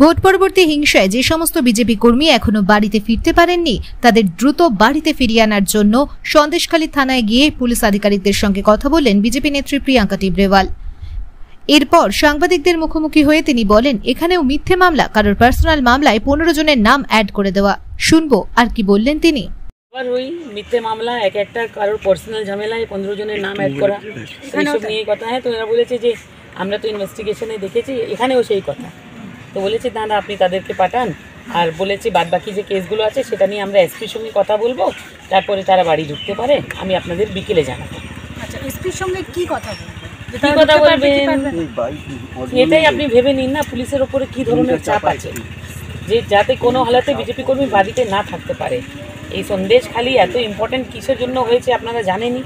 Vote পরবর্তী হিংসায় যে সমস্ত বিজেপি কর্মী এখনো বাড়িতে ফিরতে পারেননি তাদের দ্রুত বাড়িতে ফিরিয়ে আনার জন্য সন্দেশখালী থানায় গিয়ে পুলিশ আধিকারিকদের সঙ্গে কথা বলেন বিজেপি নেত্রী প্রিয়াঙ্কা টিবরেওয়াল। এরপর সাংবাদিকদের মুখোমুখি হয়ে তিনি বলেন, এখানেও মিথ্যে মামলা, কারোর পার্সোনাল মামলায় 15 জনের নাম অ্যাড করে দেওয়া। শুনবো আর কি বললেন তিনি। ওই মিথ্যে মামলা একটা কারোর পার্সোনাল ঝামেলায় 15 জনের নাম অ্যাড করা, এইসব নিয়ে কথা। হ্যাঁ, তো এরা বলেছে যে আমরা তো ইনভেস্টিগেশনে দেখেছি, এখানেও সেই কথা। তো বলেছে দাদা আপনি তাদেরকে পাঠান, আর বলেছে বাদ বাকি যে কেসগুলো আছে সেটা নিয়ে আমরা এসপির সঙ্গে কথা বলবো, তারপরে তারা বাড়ি ঢুকতে পারে, আমি আপনাদের বিকেলে জানাবো। আচ্ছা, এসপির সঙ্গে কি কথা বলবেন? কি কথা বলবেন এটাই আপনি ভেবে নিন না, পুলিশের ওপরে কি ধরনের চাপ আছে যে যাতে কোনো হালাতে বিজেপি কর্মী বাড়িতে না থাকতে পারে। এই সন্দেশখালী এত ইম্পর্টেন্ট কিসের জন্য হয়েছে আপনারা জানেনই।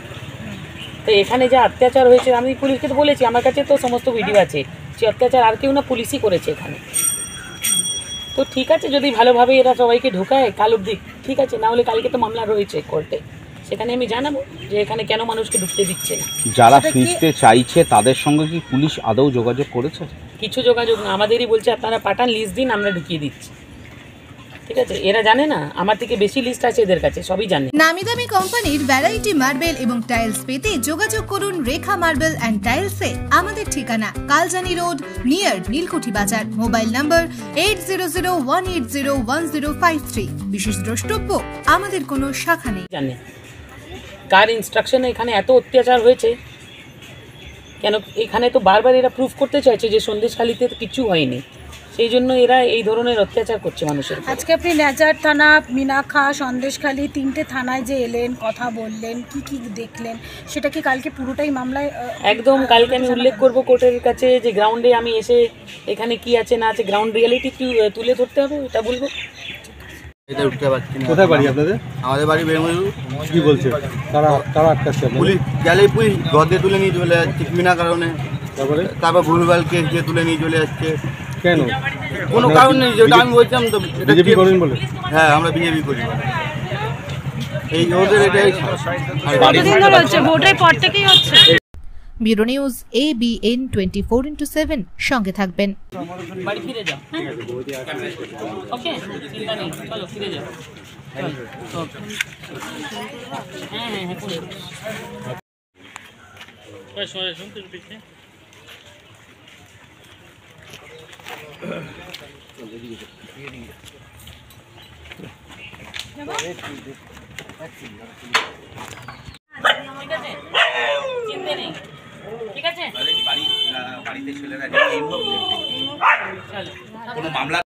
তো এখানে যা অত্যাচার হয়েছে, আমি পুলিশকে তো বলেছি, আমার কাছে তো সমস্ত ভিডিও আছে, যে অত্যাচার আর কেউ না পুলিশই করেছে এখানে। তো ঠিক আছে, যদি ভালোভাবে এরা সবাইকে ঢোকায় কাল অবধি ঠিক আছে, না হলে কালকে তো মামলা রয়েছে কোর্টে, সেখানে আমি জানাবো যে এখানে কেন মানুষকে ঢুকতে দিচ্ছে না। যারা ফিরতে চাইছে তাদের সঙ্গে কি পুলিশ আদৌ যোগাযোগ করেছে? কিছু যোগাযোগ না, আমাদেরই বলছে আপনারা পাঠান, লিস্ট দিন, আমরা ঢুকিয়ে দিচ্ছি। ঠিক আছে, এরা জানে না, আমার থেকে বেশি লিস্ট আছে এদের কাছে, সবই জানে। নামি দামি কোম্পানির ভ্যারাইটি মার্বেল এবং টাইলস পেতে যোগাযোগ করুন রেখা মার্বেল অ্যান্ড টাইলসে। আমাদের ঠিকানা কালজানি রোড, নিয়ার নীলকুঠি বাজার। মোবাইল নম্বর 8001801053। বিশেষ দ্রষ্টব্য, আমাদের কোনো শাখা নেই। জানে কার ইনস্ট্রাকশনে এখানে এত অত্যাচার হয়েছে, কেন এখানে তো বারবার এরা প্রুফ করতে চাইছে যে সন্দেশখালীতে কিছু হয়নি, সেই জন্য এরা এই ধরনের অত্যাচার করছে মানুষের। আজকে আপনি নেজার থানা, মিনাখা, সন্দেশখালী, 3টে থানায় যে এলেন, কথা বললেন, কি কি দেখলেন, সেটা কি কালকে পুরোটাই মামলায়? একদম, কালকে আমি উল্লেখ করব কোর্টের কাছে যে গ্রাউন্ডে আমি এসে এখানে কি আছে না আছে, গ্রাউন্ড রিয়ালিটি তুলে ধরতে হবে, এটা বলবো। এটা উঠতে পারছি না। কোথায় বাড়ি আপনাদের? আমাদের বাড়ি বেঙ্গলুরু। কি বলছে? তারা আটকাচ্ছে? পুলিশ গেলেই পুলিশ গদে তুলে নিয়ে চলে যাচ্ছে বিনা কারণে। তারপর ভুলভাল কেস দিয়ে তুলে নিয়ে চলে যাচ্ছে। কেন? কোনো কারণ নেই, যেটা আমি বলছিলাম তো। বিজেপি করেন বলে? হ্যাঁ, আমরা বিজেপি করি। এই ওদের এটাই ভোটের পর থেকেই হচ্ছে। Bureau news ABN 24/7। সঙ্গে থাকবেন। বাড়ি ফিরে যাও। ওকে, চিন্তা নেই, চলো ফিরে যাও। হ্যাঁ হ্যাঁ হ্যাঁ, শুনতে পিছনে চিন্তা নেই, ঠিক আছে। বাড়িতে ছেলেরা কোনো মামলা